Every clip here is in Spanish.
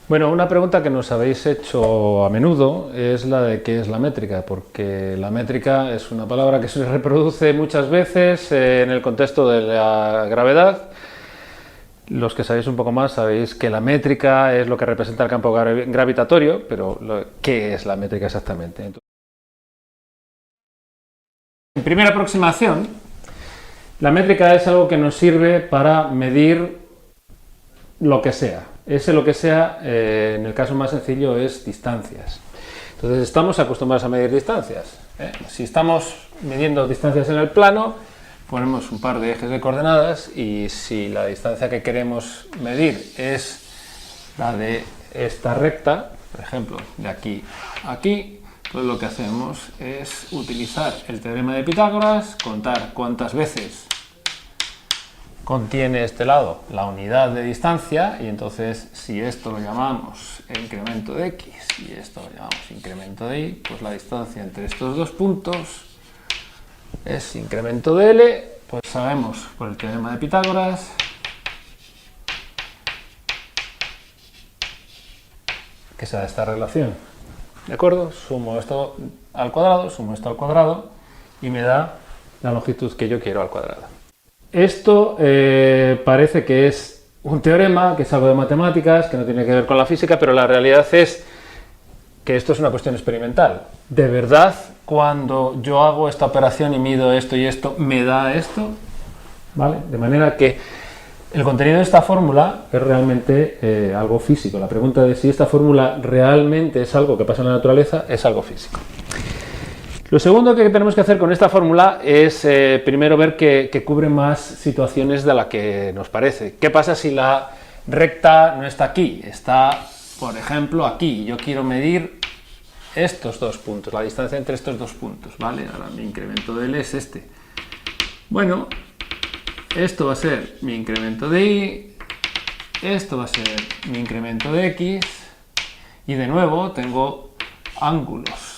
Bueno, una pregunta que nos habéis hecho a menudo es la de qué es la métrica, porque la métrica es una palabra que se reproduce muchas veces en el contexto de la gravedad. Los que sabéis un poco más sabéis que la métrica es lo que representa el campo gravitatorio, pero ¿qué es la métrica exactamente? En primera aproximación, la métrica es algo que nos sirve para medir lo que sea. Ese lo que sea, en el caso más sencillo, es distancias. Entonces estamos acostumbrados a medir distancias. Si estamos midiendo distancias en el plano, ponemos un par de ejes de coordenadas y si la distancia que queremos medir es la de esta recta, por ejemplo, de aquí a aquí, pues lo que hacemos es utilizar el teorema de Pitágoras, contar cuántas veces contiene este lado la unidad de distancia y entonces si esto lo llamamos incremento de x y esto lo llamamos incremento de y, pues la distancia entre estos dos puntos es incremento de L, pues sabemos por el teorema de Pitágoras que se da esta relación. ¿De acuerdo? Sumo esto al cuadrado y me da la longitud que yo quiero al cuadrado. Esto parece que es un teorema, que es algo de matemáticas, que no tiene que ver con la física, pero la realidad es que esto es una cuestión experimental. De verdad, cuando yo hago esta operación y mido esto y esto, ¿me da esto? ¿Vale? De manera que el contenido de esta fórmula es realmente algo físico. La pregunta de si esta fórmula realmente es algo que pasa en la naturaleza es algo físico. Lo segundo que tenemos que hacer con esta fórmula es primero ver que cubre más situaciones de la que nos parece. ¿Qué pasa si la recta no está aquí? Está, por ejemplo, aquí. Yo quiero medir estos dos puntos, la distancia entre estos dos puntos, ¿vale? Ahora mi incremento de L es este. Bueno, esto va a ser mi incremento de y, esto va a ser mi incremento de x, y de nuevo tengo ángulos.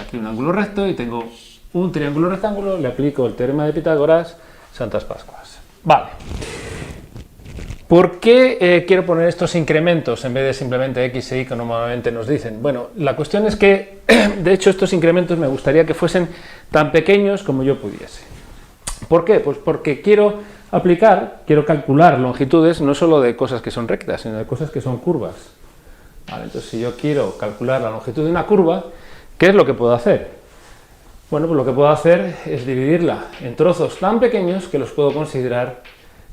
Aquí un ángulo recto y tengo un triángulo rectángulo, le aplico el teorema de Pitágoras, Santas Pascuas. Vale. ¿Por qué quiero poner estos incrementos en vez de simplemente x e y que normalmente nos dicen? Bueno, la cuestión es que, de hecho, estos incrementos me gustaría que fuesen tan pequeños como yo pudiese. ¿Por qué? Pues porque quiero calcular longitudes no solo de cosas que son rectas, sino de cosas que son curvas. Vale, entonces, si yo quiero calcular la longitud de una curva, ¿qué es lo que puedo hacer? Bueno, pues lo que puedo hacer es dividirla en trozos tan pequeños que los puedo considerar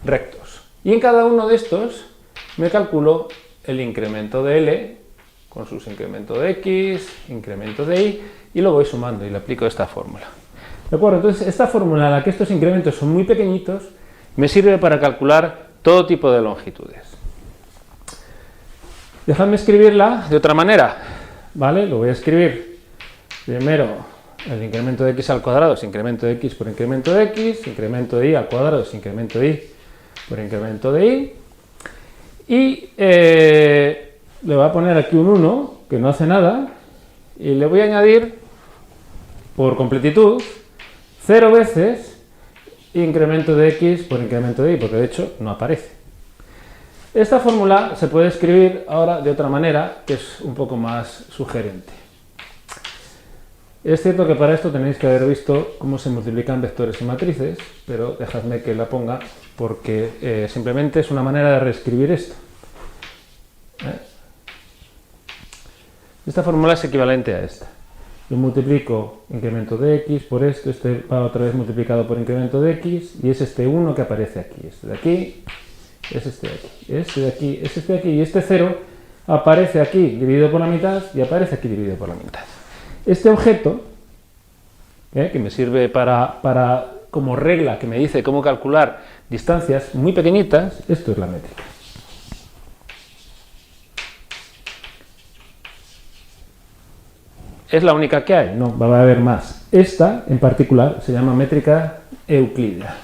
rectos. Y en cada uno de estos me calculo el incremento de L con sus incrementos de x, incremento de y lo voy sumando y le aplico esta fórmula. ¿De acuerdo? Entonces, esta fórmula en la que estos incrementos son muy pequeñitos me sirve para calcular todo tipo de longitudes. Dejadme escribirla de otra manera, ¿vale? Lo voy a escribir primero el incremento de x al cuadrado es incremento de x por incremento de x, incremento de y al cuadrado es incremento de y por incremento de y le voy a poner aquí un 1 que no hace nada y le voy a añadir por completitud 0 veces incremento de x por incremento de y, porque de hecho no aparece. Esta fórmula se puede escribir ahora de otra manera, que es un poco más sugerente. Es cierto que para esto tenéis que haber visto cómo se multiplican vectores y matrices, pero dejadme que la ponga porque simplemente es una manera de reescribir esto. Esta fórmula es equivalente a esta. Yo multiplico incremento de x por esto, este va otra vez multiplicado por incremento de x, y es este 1 que aparece aquí. Este de aquí, es este de aquí, este de aquí, es este de aquí, y este 0 aparece aquí dividido por la mitad y aparece aquí dividido por la mitad. Este objeto, que me sirve como regla que me dice cómo calcular distancias muy pequeñitas, esto es la métrica. ¿Es la única que hay? No, va a haber más. Esta, en particular, se llama métrica euclídea.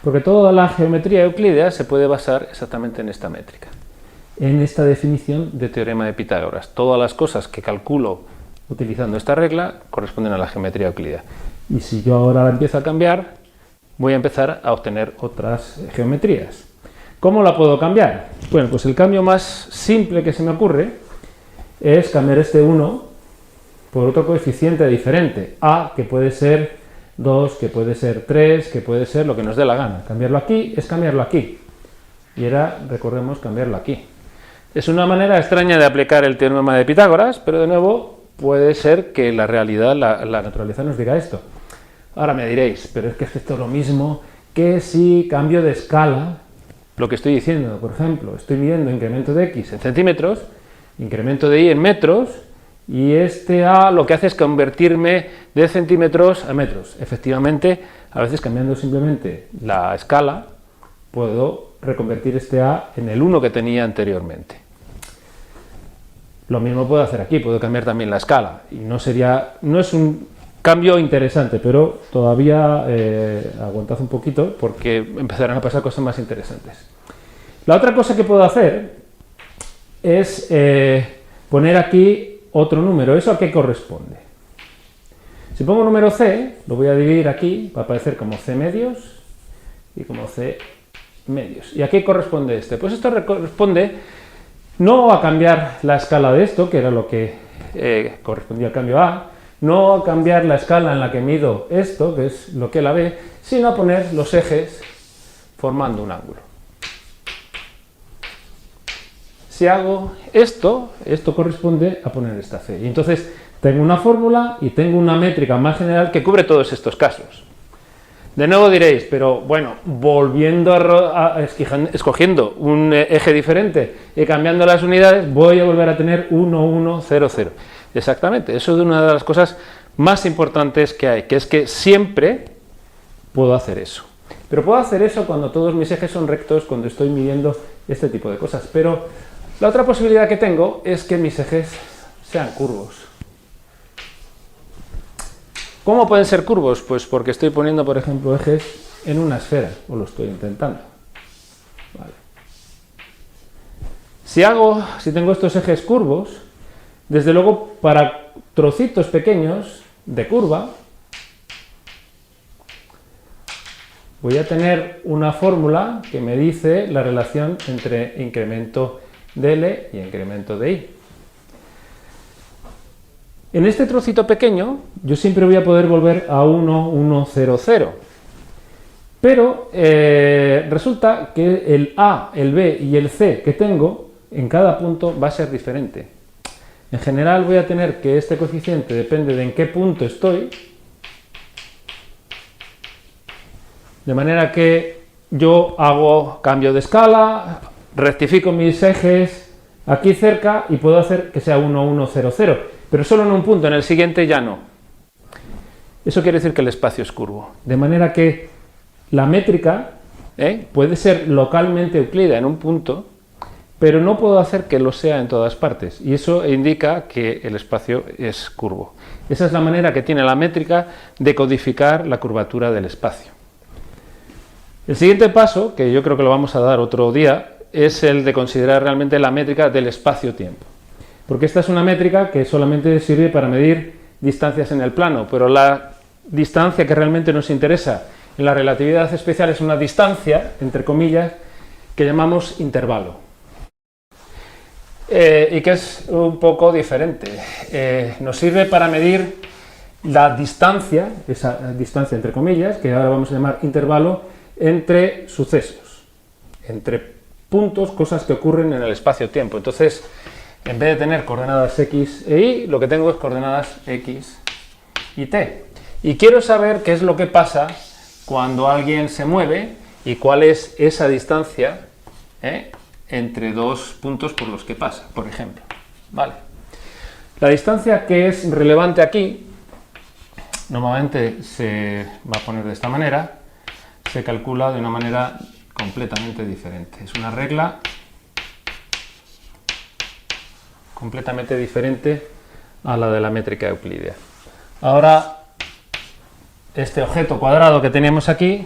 Porque toda la geometría euclídea se puede basar exactamente en esta métrica, en esta definición de teorema de Pitágoras. Todas las cosas que calculo utilizando esta regla corresponden a la geometría euclídea. Y si yo ahora la empiezo a cambiar, voy a empezar a obtener otras geometrías. ¿Cómo la puedo cambiar? Bueno, pues el cambio más simple que se me ocurre es cambiar este 1 por otro coeficiente diferente, a, que puede ser 2, que puede ser 3, que puede ser lo que nos dé la gana. Cambiarlo aquí es cambiarlo aquí. Y ahora, recordemos, cambiarlo aquí. Es una manera extraña de aplicar el teorema de Pitágoras, pero de nuevo puede ser que la realidad, la naturaleza nos diga esto. Ahora me diréis, pero es que esto es lo mismo que si cambio de escala, lo que estoy diciendo, por ejemplo, estoy midiendo incremento de x en centímetros, incremento de y en metros, y este a lo que hace es convertirme de centímetros a metros. Efectivamente, a veces cambiando simplemente la escala, puedo reconvertir este a en el 1 que tenía anteriormente. Lo mismo puedo hacer aquí, puedo cambiar también la escala, y no es un cambio interesante, pero todavía aguantad un poquito porque empezarán a pasar cosas más interesantes. La otra cosa que puedo hacer es poner aquí otro número. ¿Eso a qué corresponde? Si pongo número c, lo voy a dividir aquí, va a aparecer como c medios y como c medios. ¿Y a qué corresponde este? Pues esto corresponde no a cambiar la escala de esto, que era lo que correspondía al cambio a, no a cambiar la escala en la que mido esto, que es lo que la ve, sino a poner los ejes formando un ángulo. Si hago esto corresponde a poner esta c. Y entonces tengo una fórmula y tengo una métrica más general que cubre todos estos casos. De nuevo diréis, pero bueno, volviendo escogiendo un eje diferente y cambiando las unidades, voy a volver a tener 1, 1, 0, 0. Exactamente, eso es una de las cosas más importantes que hay, que es que siempre puedo hacer eso. Pero puedo hacer eso cuando todos mis ejes son rectos, cuando estoy midiendo este tipo de cosas. Pero la otra posibilidad que tengo es que mis ejes sean curvos. ¿Cómo pueden ser curvos? Pues porque estoy poniendo, por ejemplo, ejes en una esfera, o lo estoy intentando. Vale. Si tengo estos ejes curvos, desde luego para trocitos pequeños de curva, voy a tener una fórmula que me dice la relación entre incremento de L y incremento de I. En este trocito pequeño, yo siempre voy a poder volver a 1, 1, 0, 0. Pero resulta que el A, el B y el C que tengo en cada punto va a ser diferente. En general voy a tener que este coeficiente depende de en qué punto estoy, de manera que yo hago cambio de escala, rectifico mis ejes aquí cerca y puedo hacer que sea 1, 1, 0, 0, pero solo en un punto, en el siguiente ya no. Eso quiere decir que el espacio es curvo, de manera que la métrica puede ser localmente euclídea en un punto, pero no puedo hacer que lo sea en todas partes, y eso indica que el espacio es curvo. Esa es la manera que tiene la métrica de codificar la curvatura del espacio. El siguiente paso, que yo creo que lo vamos a dar otro día, es el de considerar realmente la métrica del espacio-tiempo. Porque esta es una métrica que solamente sirve para medir distancias en el plano, pero la distancia que realmente nos interesa en la relatividad especial es una distancia, entre comillas, que llamamos intervalo. Y que es un poco diferente. Nos sirve para medir la distancia, esa distancia entre comillas, que ahora vamos a llamar intervalo, entre sucesos, entre puntos, cosas que ocurren en el espacio-tiempo. Entonces, en vez de tener coordenadas x e y, lo que tengo es coordenadas x y t. Y quiero saber qué es lo que pasa cuando alguien se mueve y cuál es esa distancia entre dos puntos por los que pasa, por ejemplo. Vale. La distancia que es relevante aquí, normalmente se va a poner de esta manera, se calcula de una manera completamente diferente. Es una regla completamente diferente a la de la métrica euclídea. Ahora, este objeto cuadrado que teníamos aquí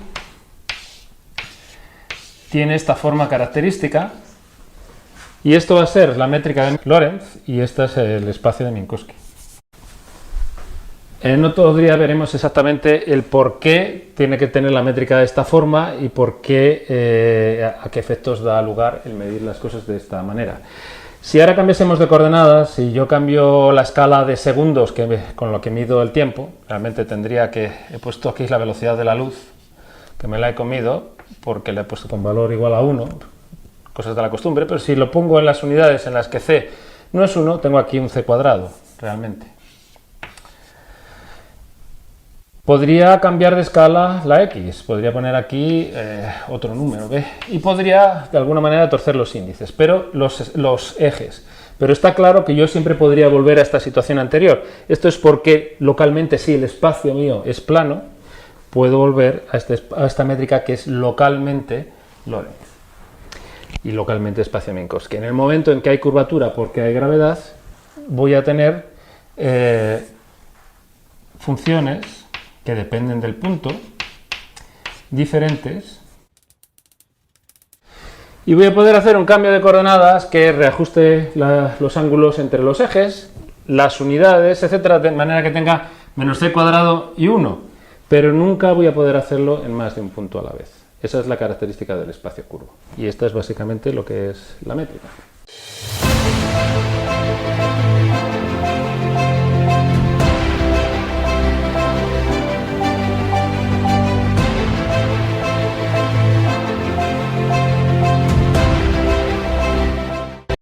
tiene esta forma característica, y esto va a ser la métrica de Lorentz y este es el espacio de Minkowski. En otro día veremos exactamente el por qué tiene que tener la métrica de esta forma y por qué, a qué efectos da lugar el medir las cosas de esta manera. Si ahora cambiásemos de coordenadas, si yo cambio la escala de segundos con lo que mido el tiempo, realmente tendría que, he puesto aquí la velocidad de la luz, que me la he comido porque le he puesto con valor igual a 1, cosas de la costumbre, pero si lo pongo en las unidades en las que c no es 1, tengo aquí un c cuadrado, realmente. Podría cambiar de escala la x, podría poner aquí otro número, ¿ve? Y podría de alguna manera torcer los índices, pero los ejes. Pero está claro que yo siempre podría volver a esta situación anterior. Esto es porque localmente, si el espacio mío es plano, puedo volver a esta métrica que es localmente Lorentz y localmente espacio Minkowski. En el momento en que hay curvatura porque hay gravedad, voy a tener funciones que dependen del punto, diferentes, y voy a poder hacer un cambio de coordenadas que reajuste los ángulos entre los ejes, las unidades, etcétera, de manera que tenga menos c cuadrado y 1, pero nunca voy a poder hacerlo en más de un punto a la vez. Esa es la característica del espacio curvo, y esta es básicamente lo que es la métrica.